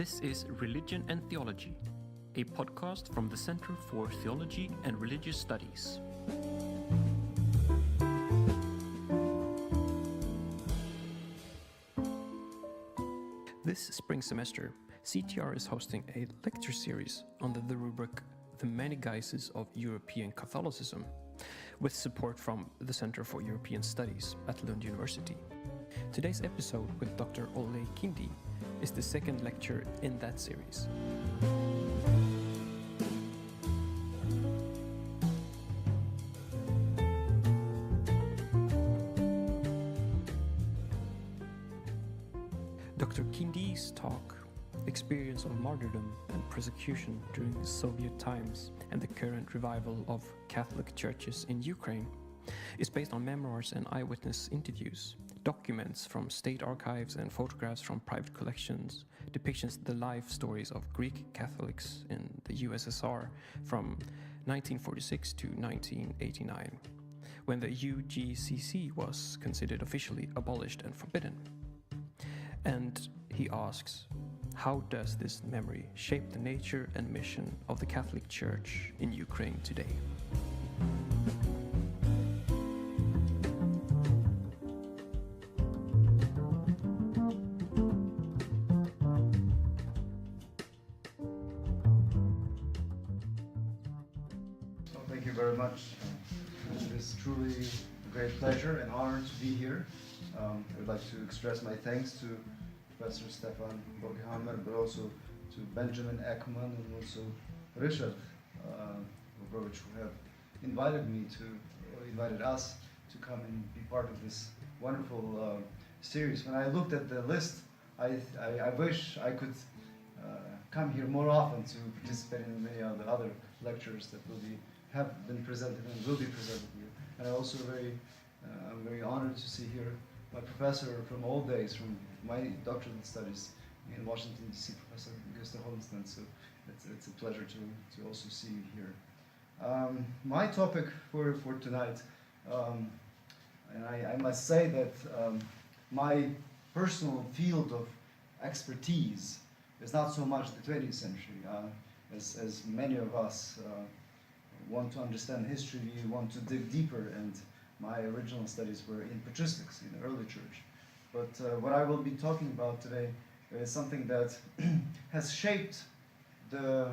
This is Religion and Theology, a podcast from the Center for Theology and Religious Studies. This spring semester, CTR is hosting a lecture series under the rubric The Many Guises of European Catholicism, with support from the Center for European Studies at Lund University. Today's episode with Dr. Oleh Kindiy is the second lecture in that series. Dr. Kindiy's talk, Experience of Martyrdom and Persecution during the Soviet times and the current revival of Catholic churches in Ukraine, is based on memoirs and eyewitness interviews, documents from state archives and photographs from private collections, depictions of the life stories of Greek Catholics in the USSR from 1946 to 1989, when the UGCC was considered officially abolished and forbidden. And he asks, how does this memory shape the nature and mission of the Catholic Church in Ukraine today? Thank you very much. It is truly a great pleasure and honor to be here. I would like to express my thanks to Professor Stefan Borghammer, but also to Benjamin Ekman and also Richard Bobrovich, who have invited us to come and be part of this wonderful series. When I looked at the list, I wish I could come here more often to participate in many of the other lectures that have been presented and will be presented here. And I'm very honored to see here my professor from old days, from my doctoral studies in Washington, D.C., Professor Gustav Holmsten. So it's a pleasure to also see you here. My topic for tonight, and I must say that my personal field of expertise is not so much the 20th century, as many of us want to understand history, we want to dig deeper, and my original studies were in patristics, in the early church. But what I will be talking about today is something that has shaped the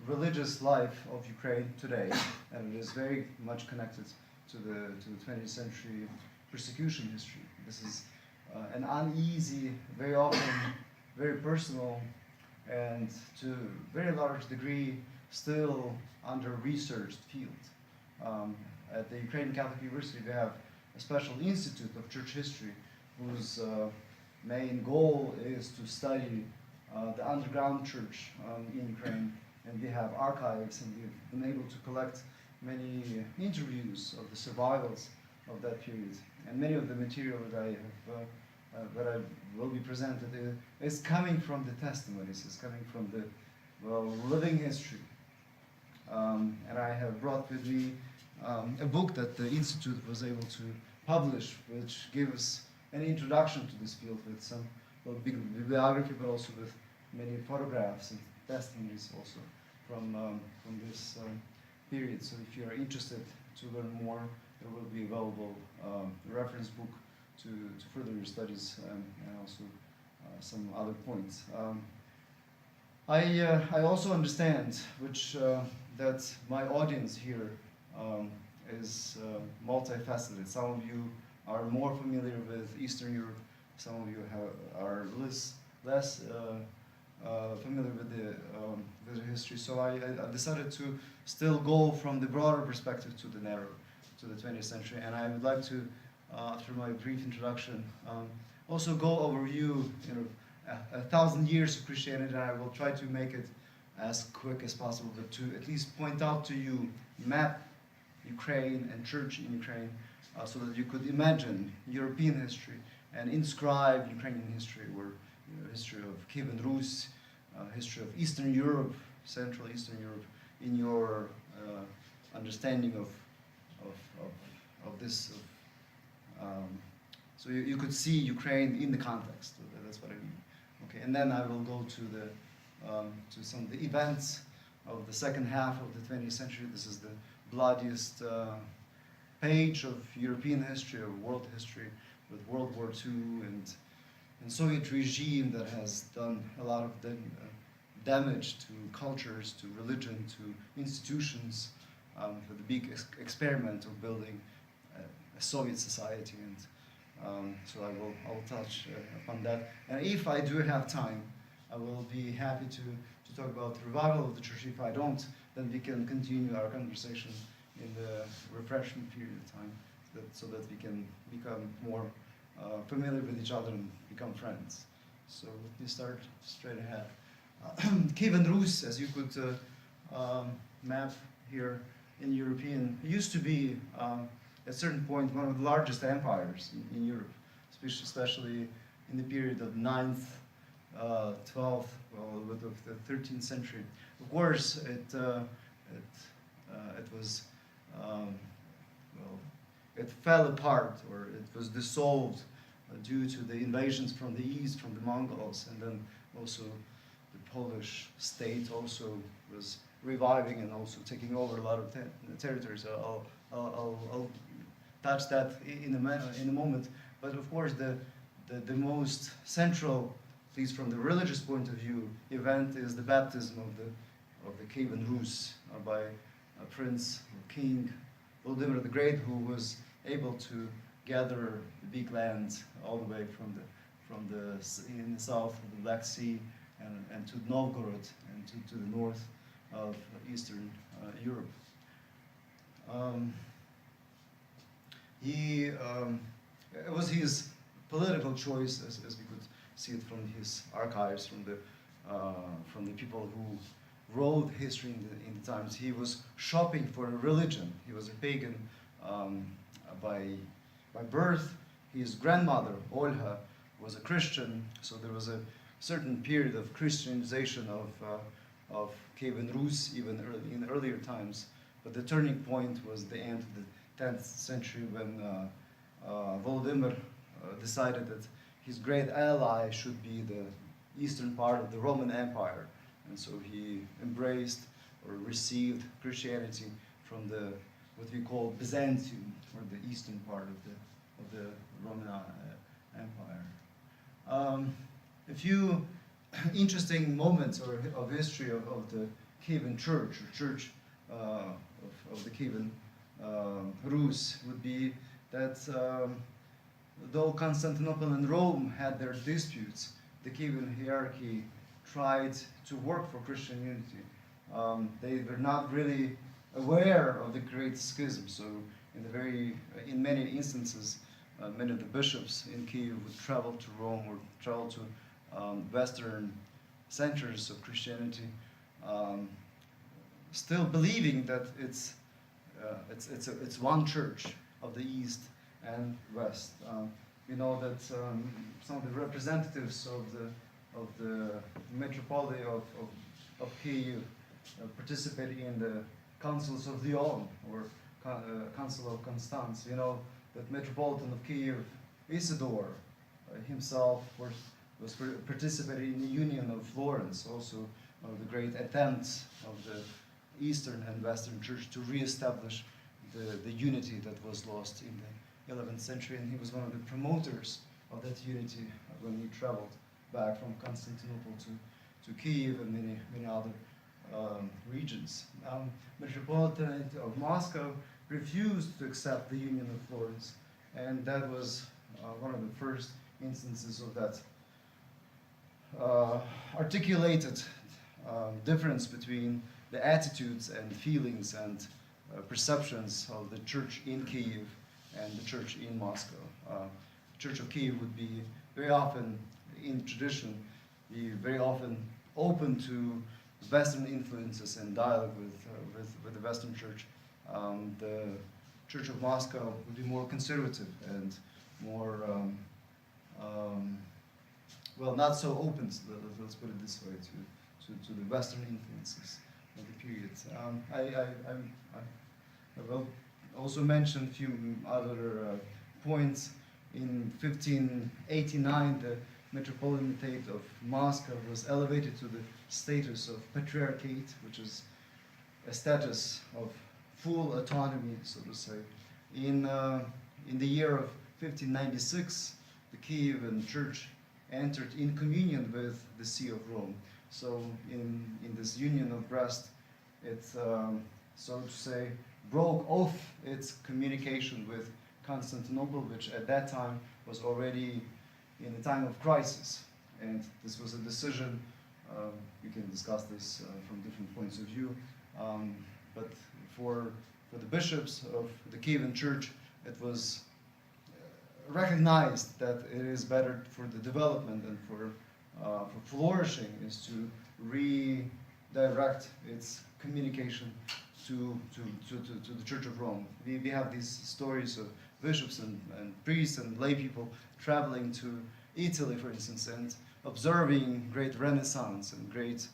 religious life of Ukraine today, and it is very much connected to the 20th century persecution history. This is an uneasy, very often very personal, and to a very large degree still under-researched field. At the Ukrainian Catholic University, we have a special institute of church history whose main goal is to study the underground church in Ukraine, and we have archives, and we've been able to collect many interviews of the survivors of that period. And many of the material that I will be presented is coming from the testimonies, is coming from the living history. And I have brought with me a book that the Institute was able to publish, which gives an introduction to this field with some big bibliography, but also with many photographs and testimonies also from this period. So if you are interested to learn more, there will be available a reference book to further your studies, and also some other points. I also understand that my audience here is multifaceted. Some of you are more familiar with Eastern Europe, some of you are less familiar with the history. So I decided to still go from the broader perspective to the narrow, to the 20th century. And I would like to, after my brief introduction, also go over a 1,000 years of Christianity, and I will try to make it as quick as possible, but to at least point out to you, map Ukraine and church in Ukraine, so that you could imagine European history and inscribe Ukrainian history, or history of Kievan Rus, history of Eastern Europe, Central Eastern Europe, in your understanding of this. So you could see Ukraine in the context. That's what I mean. Okay, and then I will go to some of the events of the second half of the 20th century. This is the bloodiest page of European history, of world history, with World War II and Soviet regime that has done a lot of damage to cultures, to religion, to institutions, for the big experiment of building a Soviet society. And so I will touch upon that. And if I do have time, I will be happy to talk about the revival of the church. If I don't, then we can continue our conversation in the refreshment period of time, so that we can become more familiar with each other and become friends. So let me start straight ahead. Kievan Rus, as you could map here in European, used to be at a certain point one of the largest empires in Europe, especially in the period of 9th, 12th, well, of the 13th century. Of course, it was it fell apart, or it was dissolved due to the invasions from the east, from the Mongols, and then also the Polish state also was reviving and also taking over a lot of territories. So I'll touch that in a moment. But of course, the most central, at least from the religious point of view, event is the baptism of the Kievan Rus by Prince King Volodymyr the Great, who was able to gather the big land all the way in the south of the Black Sea and to Novgorod and to the north of Eastern Europe. It was his political choice, as we could see it from his archives, from the people who wrote history in the times. He was shopping for a religion. He was a pagan by birth. His grandmother, Oleh, was a Christian, so there was a certain period of Christianization of Kievan Rus, even in earlier times. But the turning point was the end of the 10th century when Volodymyr decided that his great ally should be the eastern part of the Roman Empire. And so he embraced or received Christianity from what we call Byzantium, or the eastern part of the Roman Empire. A few interesting moments of history of the Kievan Church, or Church of the Kievan Rus, would be that though Constantinople and Rome had their disputes, the Kievan hierarchy tried to work for Christian unity. They were not really aware of the Great Schism, so in many instances, many of the bishops in Kiev would travel to Rome or travel to Western centers of Christianity, still believing that it's one church of the East and West. We know that some of the representatives of the Metropolis of Kiev participated in the councils of Lyon, or Council of Constance. You know that Metropolitan of Kiev, Isidore, himself was participating in the Union of Florence, also one of the great attempts of the Eastern and Western Church to re-establish the unity that was lost in the 11th century, and he was one of the promoters of that unity when he traveled back from Constantinople to Kiev and many other regions. Metropolitan of Moscow refused to accept the Union of Florence, and that was one of the first instances of that articulated difference between the attitudes and feelings and perceptions of the church in Kiev and the church in Moscow. The Church of Kiev would be very often, in tradition, very often open to Western influences and dialogue with the Western Church. The Church of Moscow would be more conservative and more, well, not so open, let's put it this way, to the Western influences of the period. I will also mention a few other points. In 1589, Metropolitanate of Moscow was elevated to the status of patriarchate, which is a status of full autonomy, so to say. In the year of 1596, the Kievan Church entered in communion with the See of Rome. So in this union of Brest, it, so to say, broke off its communication with Constantinople, which at that time was already in a time of crisis. And this was a decision, we can discuss this from different points of view, but for the bishops of the Kievan Church, it was recognized that it is better for the development and for flourishing is to redirect its communication to the Church of Rome. We have these stories of bishops and priests and lay people traveling to Italy, for instance, and observing great Renaissance and great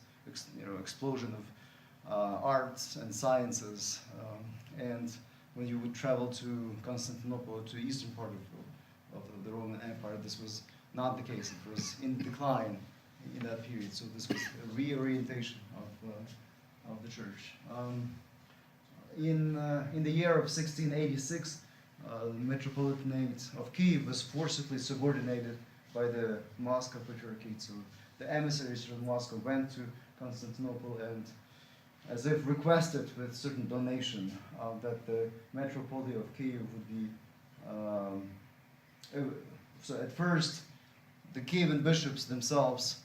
explosion of arts and sciences. And when you would travel to Constantinople, to the eastern part of the Roman Empire, this was not the case. It was in decline in that period. So this was a reorientation of the church. In the year of 1686, the Metropolitanate of Kiev was forcibly subordinated by the Moscow Patriarchate. So the emissaries from Moscow went to Constantinople and, as if requested with certain donation, that the Metropoly of Kiev would be. So at first, the Kievan bishops themselves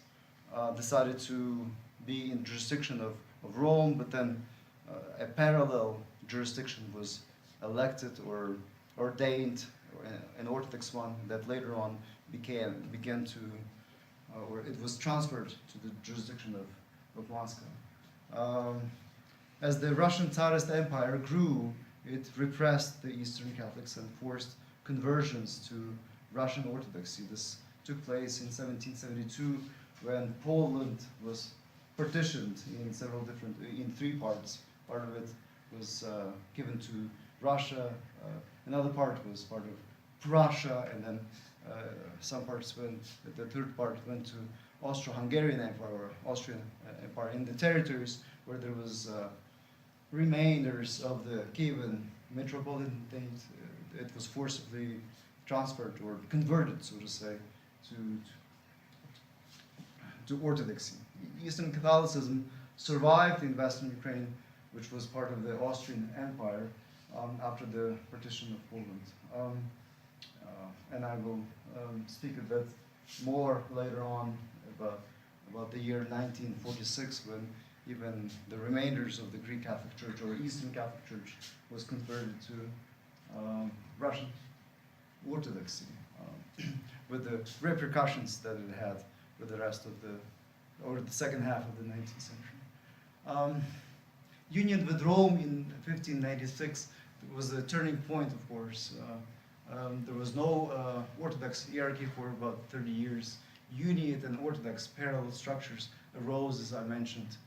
decided to be in jurisdiction of Rome, but then a parallel jurisdiction was elected or ordained, an Orthodox one that later on began to, or it was transferred to the jurisdiction of Moscow. As the Russian Tsarist Empire grew, it repressed the Eastern Catholics and forced conversions to Russian Orthodoxy. This took place in 1772 when Poland was partitioned in three parts. Part of it was given to Russia, another part was part of Prussia, and then some parts the third part went to Austro-Hungarian Empire or Austrian Empire. In the territories where there was remainders of the Kievan Metropolitanate, it was forcibly transferred or converted, so to say, to Orthodoxy. Eastern Catholicism survived in Western Ukraine, which was part of the Austrian Empire, after the partition of Poland. And I will speak a bit more later on about the year 1946, when even the remainders of the Greek Catholic Church or Eastern Catholic Church was converted to Russian Orthodoxy, with the repercussions that it had with the rest of the second half of the 19th century. Union with Rome in 1596 was a turning point, of course. There was no Orthodox hierarchy for about 30 years. Uniate and Orthodox parallel structures arose, as I mentioned.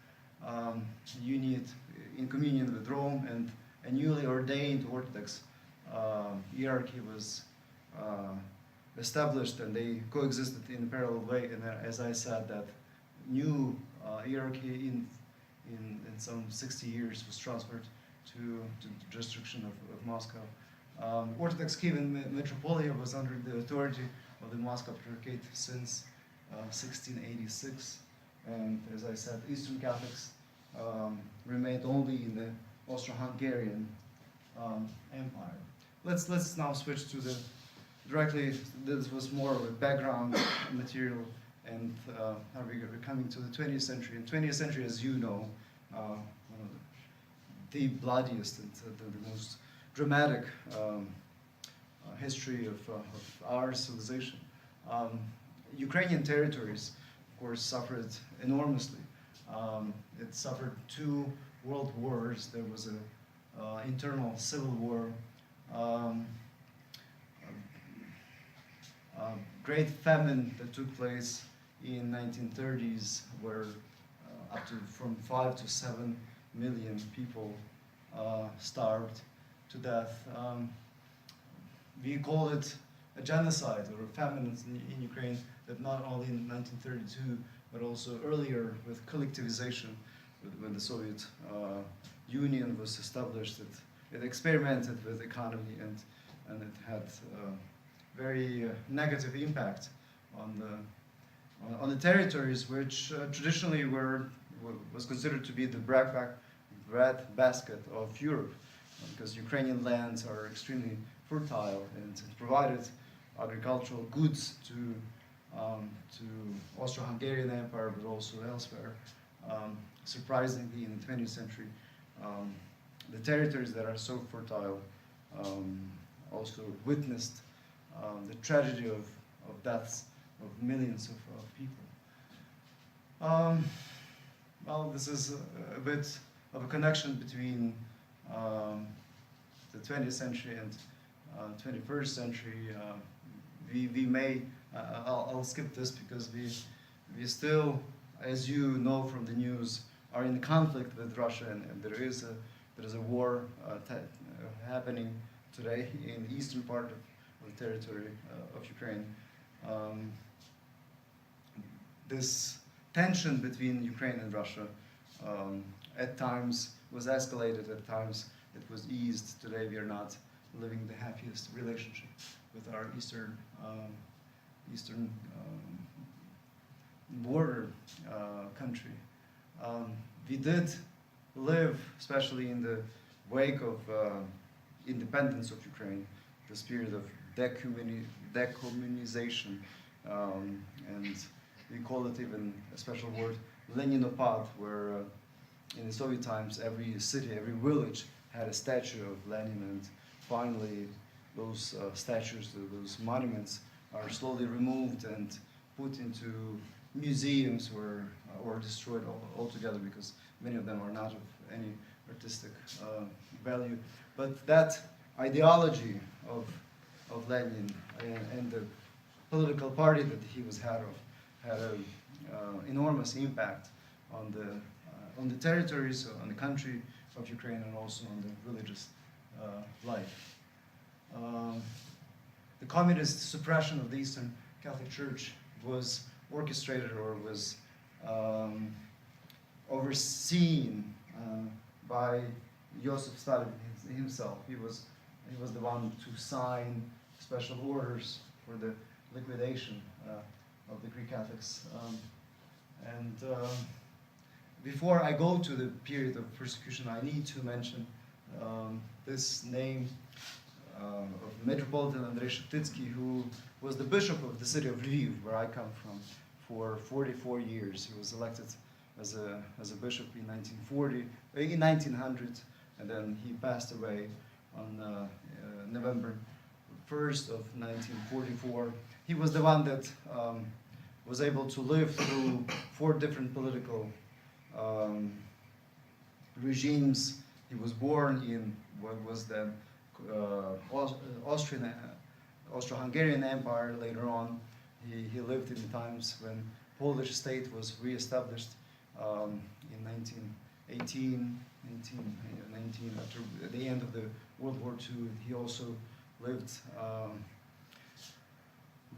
Uniate in communion with Rome, and a newly ordained Orthodox hierarchy was established, and they coexisted in a parallel way. And as I said, that new hierarchy in some 60 years was transferred to the jurisdiction of Moscow. Orthodox Kievan Metropolia was under the authority of the Moscow Patriarchate since 1686, and as I said, Eastern Catholics remained only in the Austro-Hungarian Empire. Let's now switch to the directly. This was more of a background material, and now we're coming to the 20th century. In 20th century, as you know, one of the bloodiest and the most dramatic history of our civilization. Ukrainian territories, of course, suffered enormously. It suffered 2 world wars. There was an internal civil war, a great famine that took place in 1930s, where up to from 5 to 7 million people starved to death. We call it a genocide or a famine in Ukraine that not only in 1932 but also earlier with collectivization, when the Soviet Union was established, it experimented with economy and it had very negative impact on the territories which traditionally was considered to be the breadbasket of Europe, because Ukrainian lands are extremely fertile and it provided agricultural goods to Austro-Hungarian Empire, but also elsewhere. Surprisingly, in the 20th century, the territories that are so fertile also witnessed the tragedy of deaths of millions of people. Well, this is a bit of a connection between the 20th century and 21st century. We may, I'll skip this because we still, as you know from the news, are in conflict with Russia, and there is a war happening today in the eastern part of the territory of Ukraine. This tension between Ukraine and Russia at times was escalated, at times it was eased. Today we are not living the happiest relationship with our eastern border country. We did live, especially in the wake of independence of Ukraine, this period of decommunization, and we call it even a special word, Leninopad, where in the Soviet times every city, every village had a statue of Lenin, and finally those statues, those monuments are slowly removed and put into museums or destroyed altogether, because many of them are not of any artistic value. But that ideology of Lenin and the political party that he was head of had an enormous impact on the territories, on the country of Ukraine, and also on the religious life. The communist suppression of the Eastern Catholic Church was orchestrated or was overseen by Joseph Stalin himself. He was the one to sign special orders for the liquidation of the Greek Catholics. Before I go to the period of persecution, I need to mention this name of Metropolitan Andrei Sheptytsky, who was the bishop of the city of Lviv, where I come from, for 44 years. He was elected as a bishop in 1900, and then he passed away on November 1st of 1944. He was the one that was able to live through 4 different political regimes. He was born in what was then Austro-Hungarian Empire. Later on, he lived in the times when Polish state was re-established in 1918, after the end of the World War II. He also lived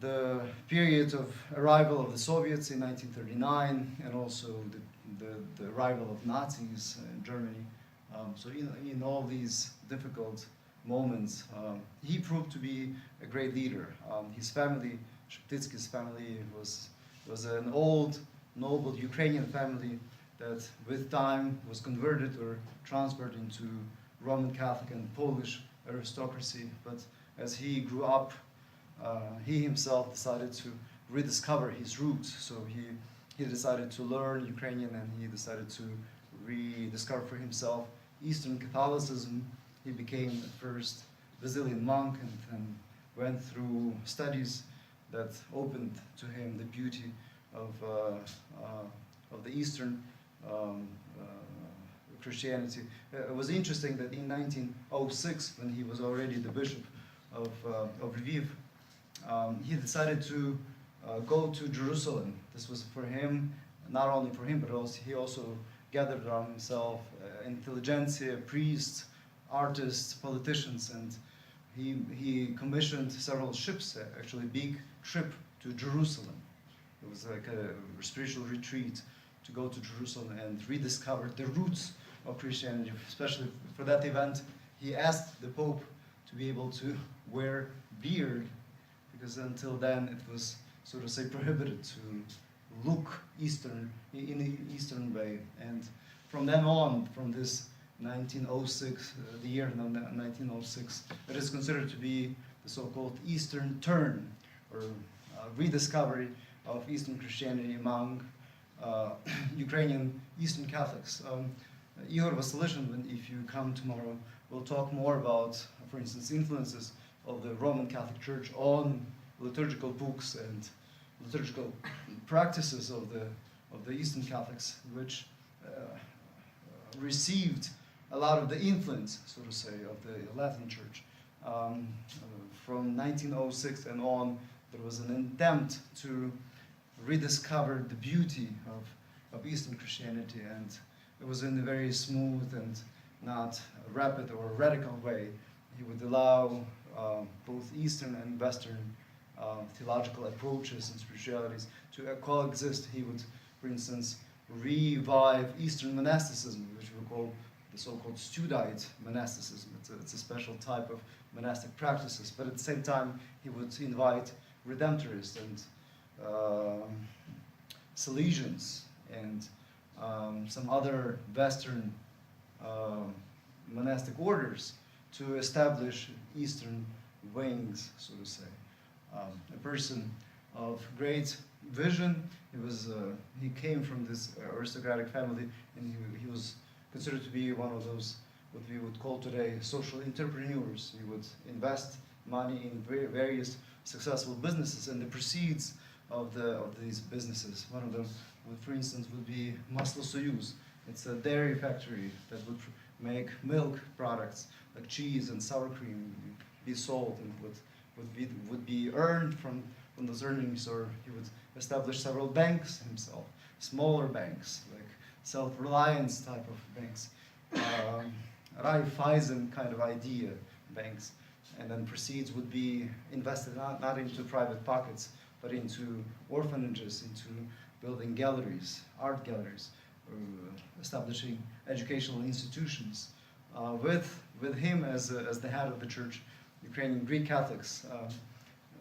the period of arrival of the Soviets in 1939, and also the arrival of Nazis in Germany. So in all these difficult moments, he proved to be a great leader. His family, Sheptytsky's family, was an old, noble Ukrainian family that with time was converted or transferred into Roman Catholic and Polish aristocracy. But as he grew up, he himself decided to rediscover his roots. So he decided to learn Ukrainian, and he decided to rediscover for himself Eastern Catholicism. He became at first Basilian monk, and went through studies that opened to him the beauty of the Eastern Christianity. It was interesting that in 1906, when he was already the bishop of Lviv, he decided to go to Jerusalem. This was for him, not only for him, but also he also gathered around himself intelligentsia, priests, artists, politicians, and he commissioned several ships, actually a big trip to Jerusalem. It was like a spiritual retreat to go to Jerusalem and rediscover the roots of Christianity. Especially for that event, he asked the Pope to be able to wear beard, because until then it was, so to say, prohibited to look Eastern in the Eastern way. And from then on, from this 1906, the year 1906, it is considered to be the so-called Eastern turn, or rediscovery of Eastern Christianity among Ukrainian Eastern Catholics. Igor Vasilishin, if you come tomorrow, will talk more about, for instance, influences of the Roman Catholic Church on liturgical books and liturgical practices of the Eastern Catholics, which received a lot of the influence, so to say, of the Latin Church. From 1906 and on, there was an attempt to rediscover the beauty of Eastern Christianity, and it was in a very smooth and not rapid or radical way. He would allow both Eastern and Western theological approaches and spiritualities to coexist. He would, for instance, revive Eastern monasticism, which we call the so-called Studite monasticism. It's a special type of monastic practices, but at the same time, he would invite Redemptorists and Salesians and some other Western monastic orders to establish Eastern wings, so to say. A person of great vision. He came from this aristocratic family, and he was considered to be one of those what we would call today social entrepreneurs. He would invest money in various successful businesses, and the proceeds of these businesses, one of them, for instance, would be Maslo Soyuz. It's a dairy factory that would make milk products like cheese and sour cream, be sold, and would be earned from those earnings. Or he would establish several banks himself, smaller banks, like self-reliance type of banks, Raiffeisen kind of idea banks, and then proceeds would be invested not into private pockets, but into orphanages, into building galleries, art galleries, establishing educational institutions. With him as the head of the church, Ukrainian Greek Catholics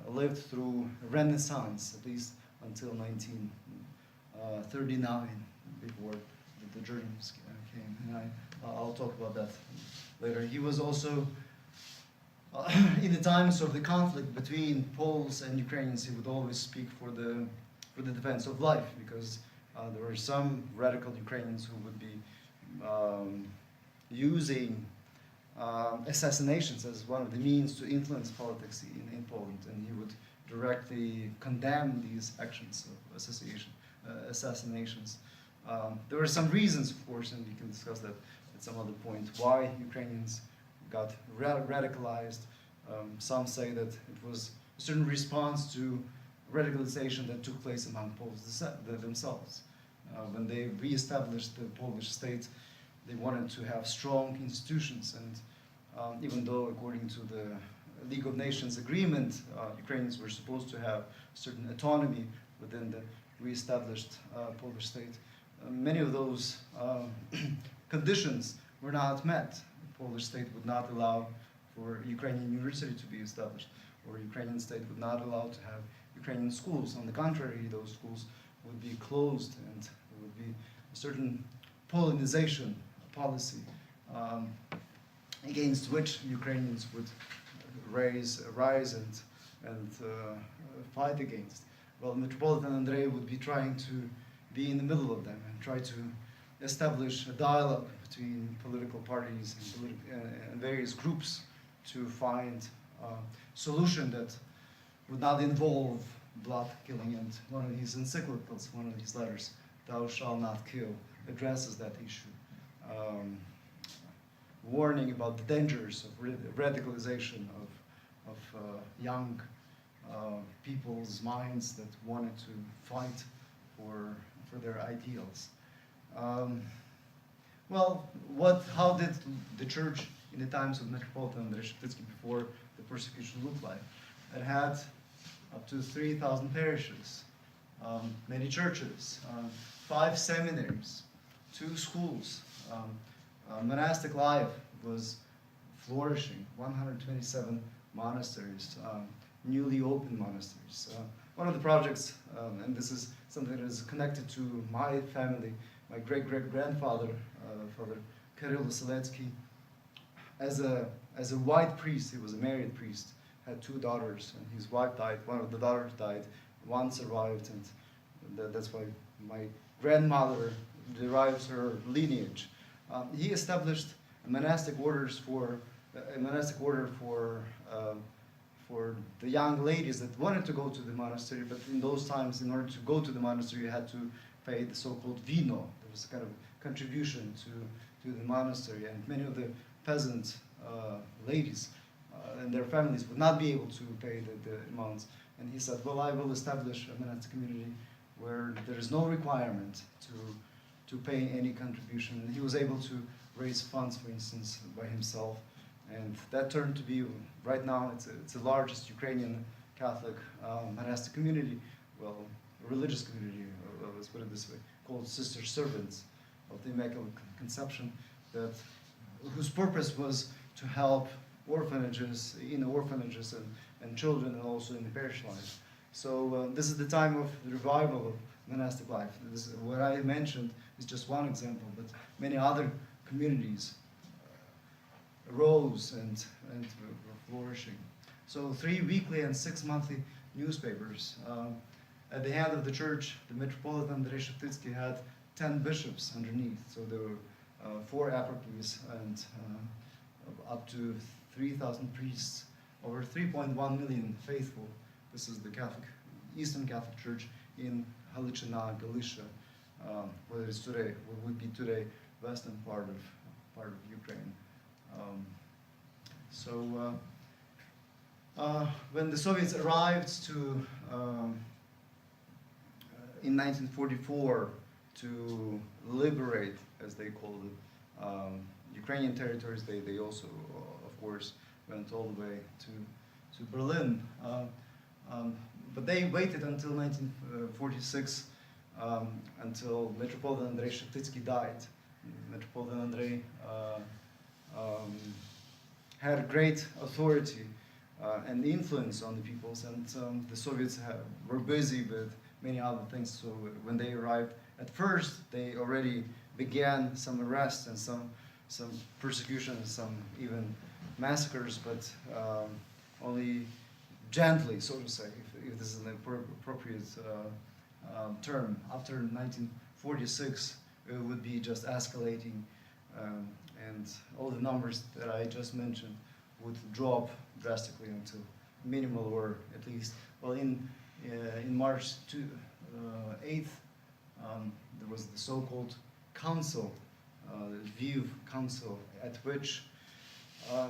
lived through Renaissance, at least until 1939, before the Germans came. And I'll talk about that later. He was also, in the times of the conflict between Poles and Ukrainians, he would always speak for the defense of life, because there were some radical Ukrainians who would be using assassinations as one of the means to influence politics in Poland, and he would directly condemn these actions of assassinations. There were some reasons, of course, and we can discuss that at some other point, why Ukrainians got radicalized. Some say that it was a certain response to radicalization that took place among Poles themselves. When they re-established the Polish state, they wanted to have strong institutions, and even though according to the League of Nations agreement, Ukrainians were supposed to have certain autonomy within the re-established Polish state, many of those conditions were not met. The Polish state would not allow for Ukrainian University to be established, or Ukrainian state would not allow to have Ukrainian schools. On the contrary, those schools would be closed, and there would be a certain Polonization policy against which Ukrainians would rise and fight against. Well, Metropolitan Andrei would be trying to be in the middle of them and try to establish a dialogue between political parties and various groups to find a solution that would not involve blood killing. And one of his encyclicals, one of his letters, "Thou shalt not kill," addresses that issue, warning about the dangers of radicalization of young people's minds that wanted to fight for their ideals. How did the church in the times of Metropolitan Andrei Sheptytsky, before the persecution looked like. It had up to 3,000 parishes, many churches, 5 seminaries, 2 schools. Monastic life was flourishing, 127 monasteries, newly opened monasteries. One of the projects, and this is something that is connected to my family, my great-great-grandfather, Father Kirill Seletsky, as a white priest, he was a married priest, had 2 daughters, and his wife died. One of the daughters died, one survived, and that's why my grandmother derives her lineage. He established a monastic order for the young ladies that wanted to go to the monastery, but in those times, in order to go to the monastery, you had to pay the so-called vino. There was a kind of contribution to the monastery, and many of the peasant ladies and their families would not be able to pay the amounts. And he said, well, I will establish a monastic community where there is no requirement to pay any contribution. And he was able to raise funds, for instance, by himself. And that turned to be, right now, it's the largest Ukrainian Catholic monastic community, well, a religious community, let's put it this way, called Sister Servants of the Immaculate Conception, whose purpose was to help orphanages, and children, and also in the parish life. So this is the time of the revival of monastic life. What I mentioned is just one example, but many other communities arose and were flourishing. So 3 weekly and 6 monthly newspapers. At the head of the church, the Metropolitan Andrei Sheptytsky had 10 bishops underneath. So there were 4 eparchies and up to 3,000 priests, over 3.1 million faithful. This is the Eastern Catholic Church in Halichina, Galicia, what it is today, what would be today western part of Ukraine. When the Soviets arrived in 1944 to liberate, as they called it, Ukrainian territories, they also, of course, went all the way to Berlin. But they waited until 1946, until Metropolitan Andrei Sheptytsky died. Metropolitan Andrei had great authority and influence on the peoples, and the Soviets were busy with many other things. So when they arrived, at first they already began some arrests and some persecution, and some even massacres, but only gently, so to say, if this is an appropriate term. After 1946, it would be just escalating, and all the numbers that I just mentioned would drop drastically until minimal, or at least, well, in March 8th, there was the so-called council, the Lviv Council, at which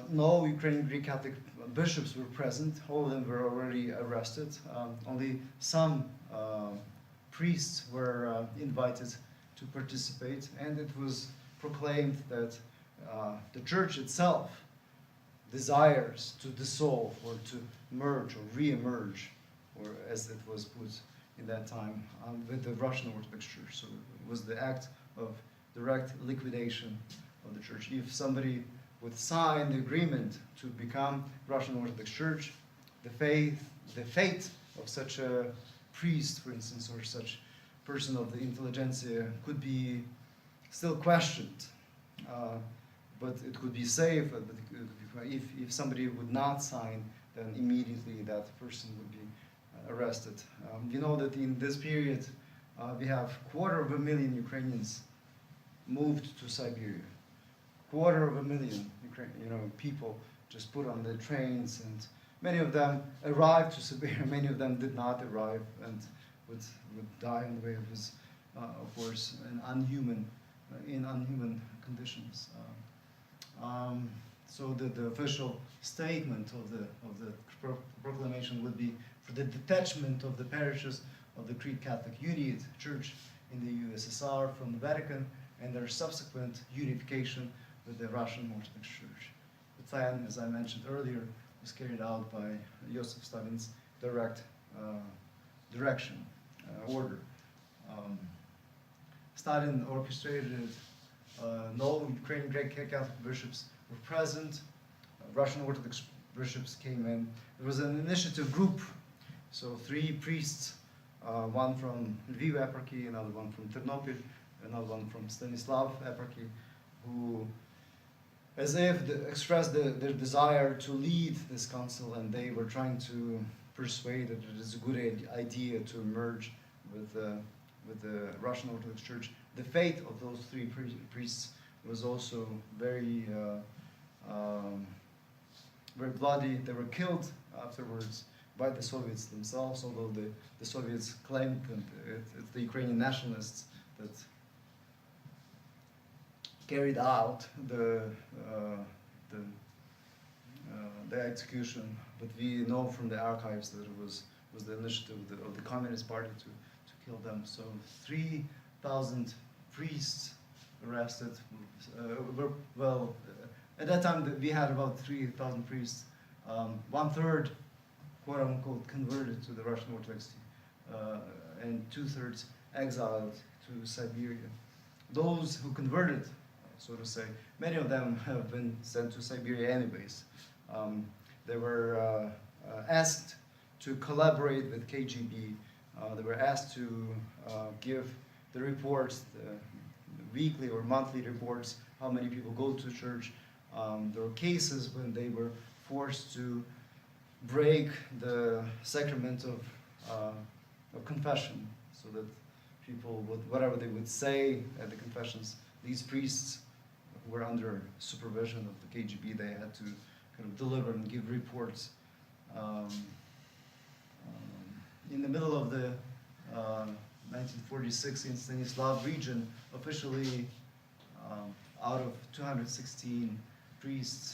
no Ukrainian Greek Catholic bishops were present. All of them were already arrested. Only some priests were invited to participate, and it was proclaimed that the church itself desires to dissolve or to merge or re-emerge, or as it was put in that time, with the Russian Orthodox Church. So it was the act of direct liquidation of the church. If somebody would sign the agreement to become Russian Orthodox Church, the fate of such a priest, for instance, or such person of the intelligentsia could be still questioned. But it could be safe. But if somebody would not sign, then immediately that person would be arrested. You know that in this period, we have 250,000 Ukrainians moved to Siberia. 250,000 people just put on the trains, and many of them arrived to Siberia. Many of them did not arrive and would die on the way. It was, of course, in unhuman conditions. So the official statement of the proclamation would be for the detachment of the parishes of the Greek Catholic Union Church in the USSR from the Vatican, and their subsequent unification with the Russian Orthodox Church. The plan, as I mentioned earlier, was carried out by Joseph Stalin's direct direction, order. Stalin orchestrated. No Ukrainian Greek Catholic bishops were present. Russian Orthodox bishops came in. There was an initiative group, so 3 priests, one from Lviv eparchy, another one from Ternopil, another one from Stanislav eparchy, who, as if expressed their desire to lead this council, and they were trying to persuade that it is a good idea to merge with the Russian Orthodox Church. The fate of those 3 priests was also very very bloody. They were killed afterwards by the Soviets themselves, although the Soviets claimed that it's the Ukrainian nationalists that carried out the execution. But we know from the archives that it was the initiative of the Communist Party to kill them. So 3,000 priests arrested. At that time we had about 3,000 priests. 1/3, quote unquote, converted to the Russian Orthodoxy, and 2/3 exiled to Siberia. Those who converted, so to say, many of them have been sent to Siberia anyways. They were asked to collaborate with KGB. They were asked to give the reports, the weekly or monthly reports, how many people go to church. There were cases when they were forced to break the sacrament of confession, so that people would, whatever they would say at the confessions, these priests who were under supervision of the KGB, they had to kind of deliver and give reports. In the middle of the 1946 in Stanislav region, officially out of 216 priests,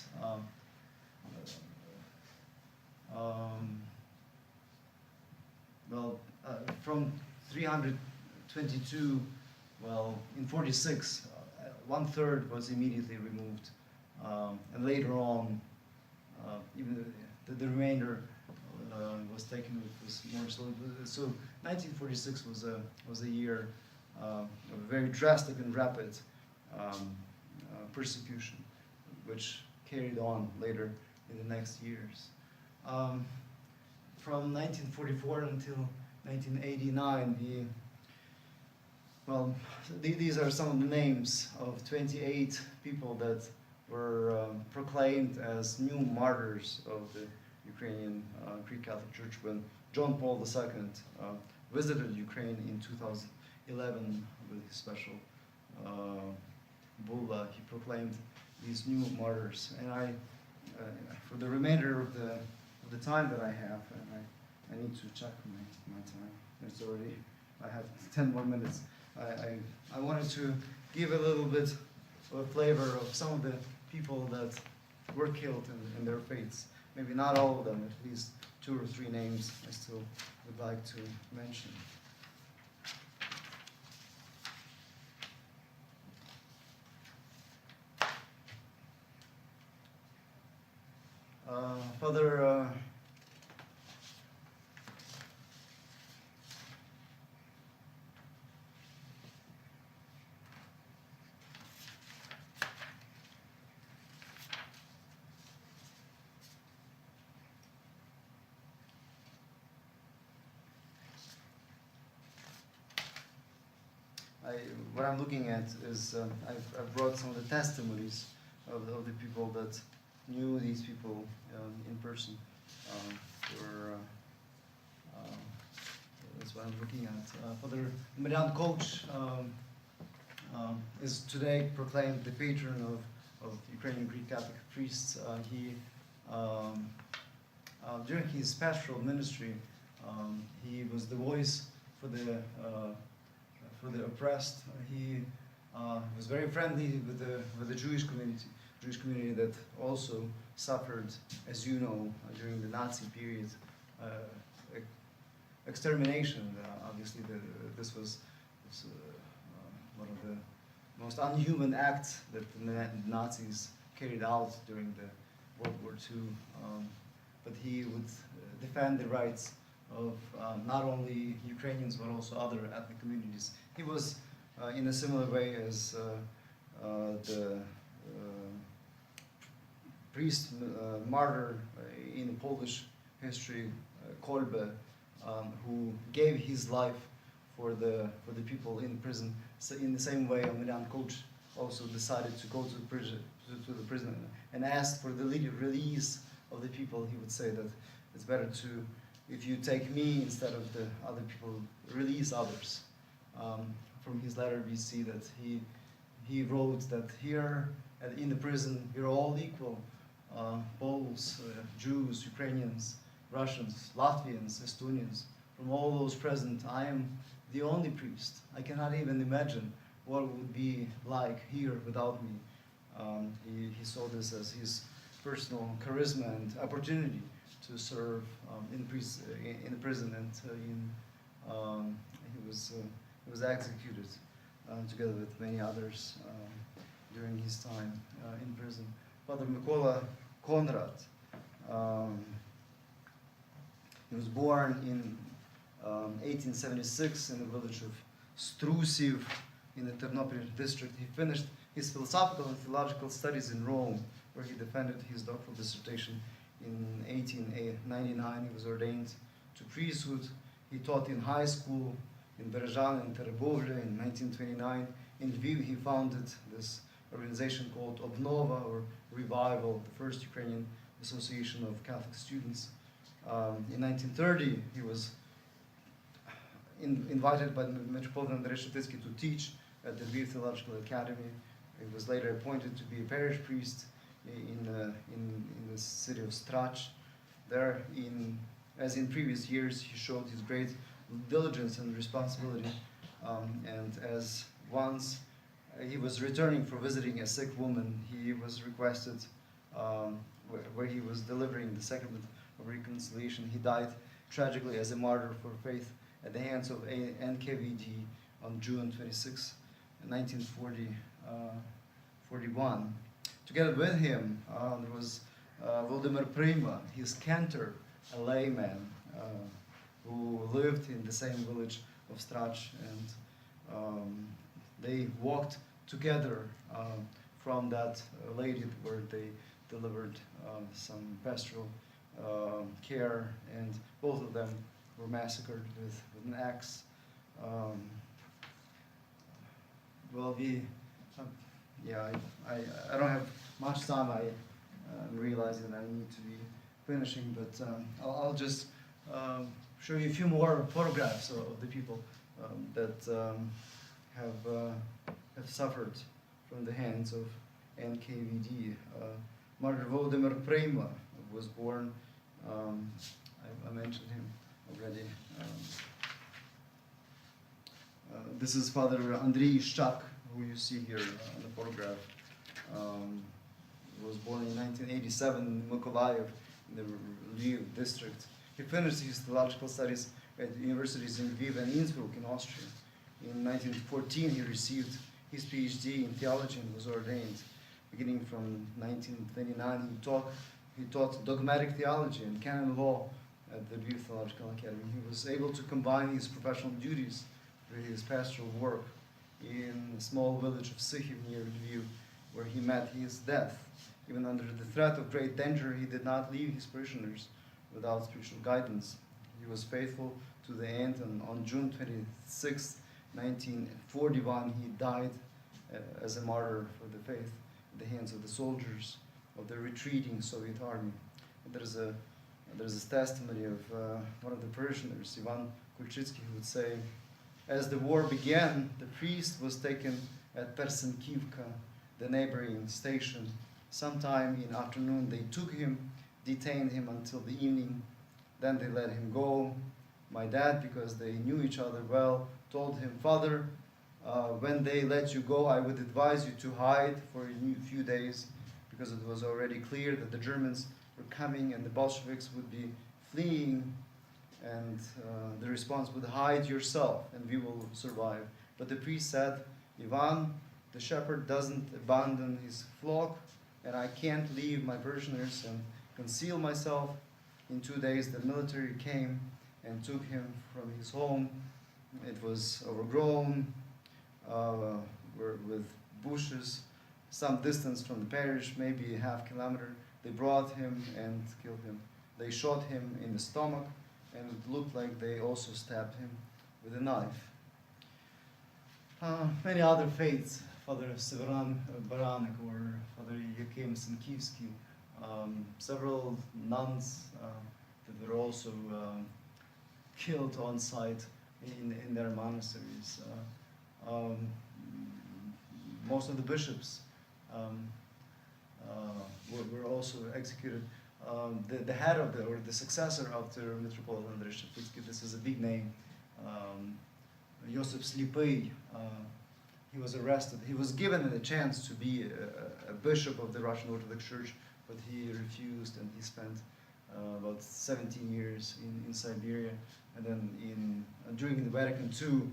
from 322, in 46, 1/3 was immediately removed, and later on, even the remainder was taken with this more slowly. So 1946 was a year of very drastic and rapid persecution, which carried on later in the next years. From 1944 until 1989, these are some of the names of 28 people that were proclaimed as new martyrs of the Ukrainian Greek Catholic Church when John Paul II visited Ukraine in 2011 with his special bulla. He proclaimed these new martyrs, and for the remainder of the time that I have, and I need to check my time. It's already, I have 10 more minutes. I wanted to give a little bit of a flavor of some of the people that were killed and their fates. Maybe not all of them, at least 2 or 3 names I still would like to mention. Father what I'm looking at is I've brought some of the testimonies of the people that knew these people in person. That's what I'm looking at. Father Marian Koch is today proclaimed the patron of Ukrainian Greek Catholic priests. During his pastoral ministry, he was the voice for the oppressed. He was very friendly with the Jewish community that also suffered, as you know, during the Nazi period, extermination. Obviously, this was one of the most unhuman acts that the Nazis carried out during the World War II. but he would defend the rights of not only Ukrainians but also other ethnic communities. He was in a similar way as the priest martyr in Polish history, Kolbe, who gave his life for the people in prison. So in the same way, Emilian Koch also decided to go to the prison and asked for the release of the people. He would say that it's better to, if you take me instead of the other people, release others. From his letter, we see that he wrote that here in the prison we're all equal. Poles, Jews, Ukrainians, Russians, Latvians, Estonians, from all those present, I am the only priest. I cannot even imagine what it would be like here without me. He saw this as his personal charisma and opportunity to serve in the prison, and he was executed together with many others during his time in prison. Father Mykola Konrad, he was born in 1876 in the village of Strusiv in the Ternopil district. He finished his philosophical and theological studies in Rome, where he defended his doctoral dissertation. In 1899, he was ordained to priesthood. He taught in high school in Berezhan and Terebovle. In 1929, in Lviv, he founded this organization called Obnova, or Revival, the first Ukrainian association of Catholic students. In 1930, he was invited by the Metropolitan Andrei Shatitsky to teach at the Lviv Theological Academy. He was later appointed to be a parish priest in the city of Strach. There, as in previous years, he showed his great diligence and responsibility. And as once he was returning for visiting a sick woman, he was requested, where he was delivering the sacrament of reconciliation. He died tragically as a martyr for faith at the hands of NKVD on June 26, 1941. Together with him, there was Volodymyr Prima, his cantor, a layman, who lived in the same village of Strach, and they walked together from that lady where they delivered some pastoral care, and both of them were massacred with an axe. Well, I don't have much time. I'm realizing that I need to be finishing, but I'll just show you a few more photographs of the people that have suffered from the hands of NKVD. Martyr Volodymyr Prima was born, I mentioned him already. This is Father Andriy Shchak, who you see here in the photograph. Was born in 1987 in Mykolaiv, in the Lviv district. He finished his theological studies at the universities in Lviv and Innsbruck in Austria. In 1914, he received his PhD in theology and was ordained. Beginning from 1929, he taught dogmatic theology and canon law at the Lviv Theological Academy. He was able to combine his professional duties with his pastoral work in a small village of Sikhiv near Lviv, where he met his death. Even under the threat of great danger, he did not leave his parishioners without spiritual guidance. He was faithful to the end, and on June 26, 1941, he died as a martyr for the faith at the hands of the soldiers of the retreating Soviet army. And there's a testimony of one of the parishioners, Ivan Kulchitsky, who would say, as the war began, the priest was taken at Persenkivka, the neighboring station. Sometime in afternoon, they took him, detained him until the evening. Then they let him go. My dad, because they knew each other well, told him, Father, when they let you go, I would advise you to hide for a few days, because it was already clear that the Germans were coming and the Bolsheviks would be fleeing, and the response would, hide yourself and we will survive. But the priest said, Ivan, the shepherd doesn't abandon his flock, and I can't leave my parishioners and conceal myself. In 2 days, the military came and took him from his home. It was overgrown with bushes, some distance from the parish, maybe a half kilometer. They brought him and killed him. They shot him in the stomach, and it looked like they also stabbed him with a knife. Many other faiths, Father Severan Baranek or Father Yakim Sinkivsky, several nuns that were also killed on site in their monasteries. Most of the bishops were also executed. The head of the successor of the Metropolitan Andrei Sheptytsky, this is a big name, Josip Slipy, he was arrested. He was given a chance to be a bishop of the Russian Orthodox Church, but he refused, and he spent about 17 years in Siberia. And then during the Vatican II,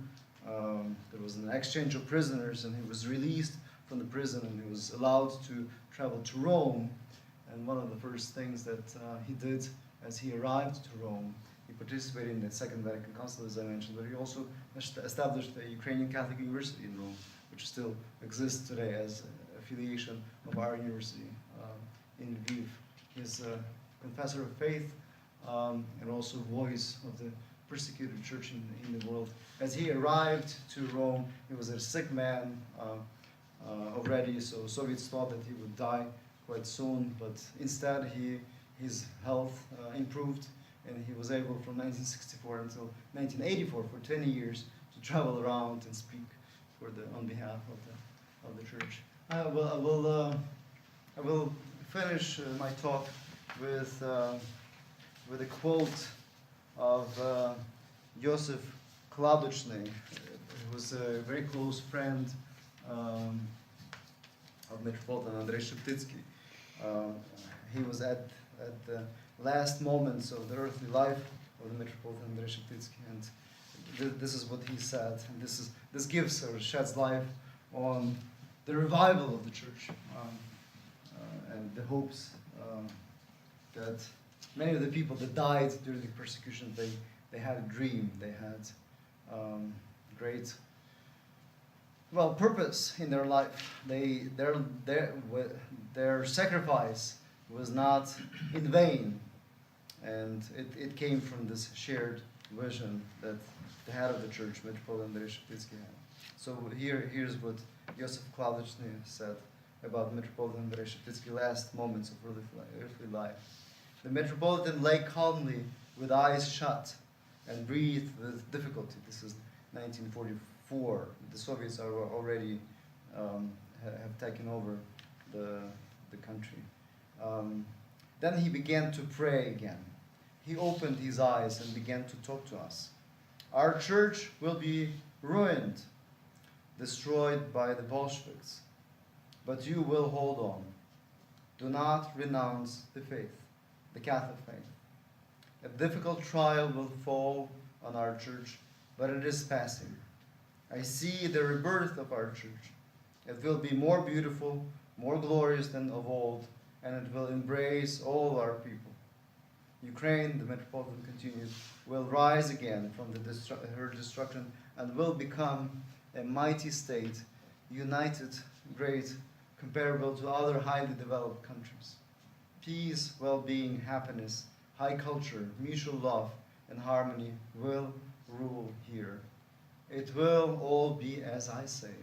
there was an exchange of prisoners, and he was released from the prison, and he was allowed to travel to Rome. And one of the first things that he did as he arrived to Rome, he participated in the Second Vatican Council, as I mentioned, but he also established the Ukrainian Catholic University in Rome, which still exists today as an affiliation of our university in Lviv. He's a confessor of faith and also voice of the persecuted church in the world. As he arrived to Rome, he was a sick man already, so Soviets thought that he would die quite soon, but instead his health improved, and he was able from 1964 until 1984, for 20 years, to travel around and speak on behalf of the church. I will finish my talk with a quote of Joseph Kladuchny, who was a very close friend of Metropolitan Andrei Sheptytsky. He was at the last moments of the earthly life of the Metropolitan Andrei Sheptytsky, and this is what he said, and this gives or sheds light on the revival of the church and the hopes that many of the people that died during the persecution, they had a dream, they had great purpose in their life. Their sacrifice was not in vain, and it came from this shared vision that the head of the church, Metropolitan Andrei Sheptytsky, had. So here's what Joseph Kladuchny said about Metropolitan Andrei Sheptytsky's last moments of earthly life. The Metropolitan lay calmly with eyes shut and breathed with difficulty. This is 1944. The Soviets are already have taken over the country. Then he began to pray again. He opened his eyes and began to talk to us. Our church will be ruined, destroyed by the Bolsheviks, but you will hold on. Do not renounce the faith, the Catholic faith. A difficult trial will fall on our church, but it is passing. I see the rebirth of our church. It will be more beautiful, more glorious than of old, and it will embrace all our people. Ukraine, the Metropolitan continued, will rise again from her destruction and will become a mighty state, united, great, comparable to other highly developed countries. Peace, well-being, happiness, high culture, mutual love, and harmony will rule here. It will all be as I say.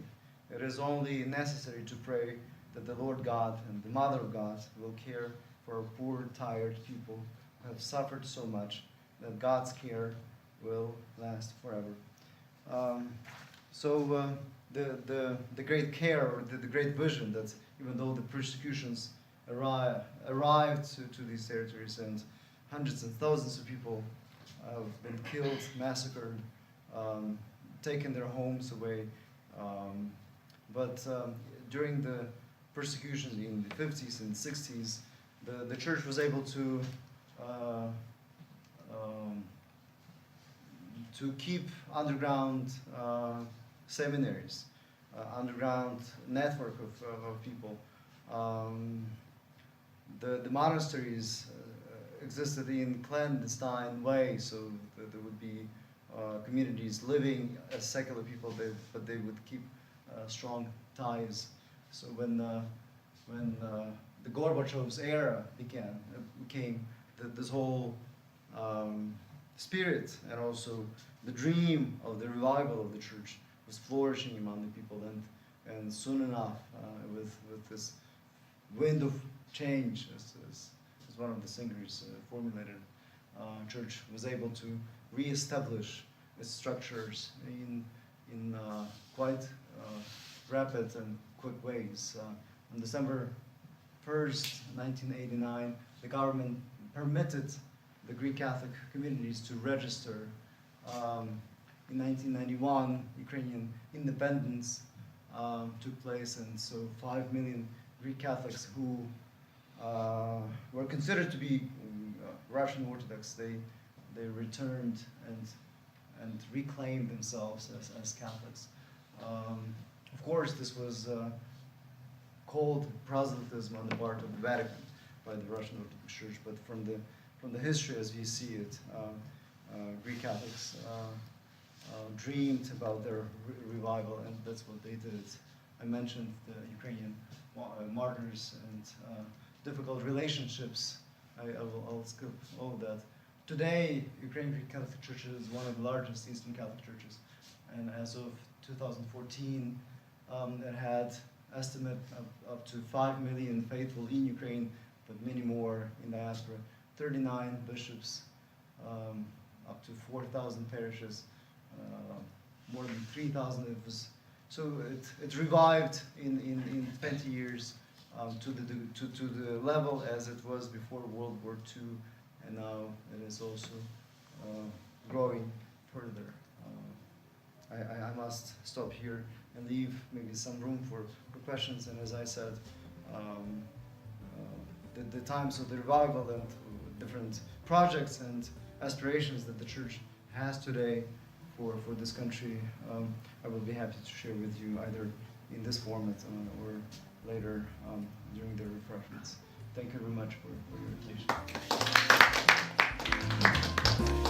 It is only necessary to pray that the Lord God and the Mother of God will care for our poor, tired people who have suffered so much, that God's care will last forever. The great care, or the great vision that even though the persecutions arrived to these territories, and hundreds and thousands of people have been killed, massacred, taken their homes away. But during the persecutions in the 50s and 60s, the church was able to keep underground seminaries, underground network of people. The monasteries existed in clandestine way, so there would be communities living as secular people, but they would keep strong ties. So when the Gorbachev's era came, this whole spirit and also the dream of the revival of the church was flourishing among the people, and soon enough, with this wind of change, as one of the singers formulated, church was able to re-establish its structures in quite rapid and quick ways. On December 1st, 1989, the government permitted the Greek Catholic communities to register. In 1991, Ukrainian independence took place, and so 5 million Greek Catholics who were considered to be Russian Orthodox, they returned and reclaimed themselves as Catholics. Of course, this was called proselytism on the part of the Vatican by the Russian Orthodox Church, but from the history as we see it, Greek Catholics dreamed about their revival, and that's what they did. I mentioned the Ukrainian martyrs and difficult relationships. I'll skip all of that. Today, Ukrainian Greek Catholic Church is one of the largest Eastern Catholic churches, and as of 2014, it had estimate of up to 5 million faithful in Ukraine, but many more in diaspora. 39 bishops, up to 4,000 parishes, more than 3,000. It was so it revived in 20 years to the level as it was before World War II, and now it is also growing further. I must stop here and leave maybe some room for questions. And as I said, the times of the revival and different projects and aspirations that the Church has today for this country, I will be happy to share with you either in this format or later during the refreshments. Thank you very much for your attention.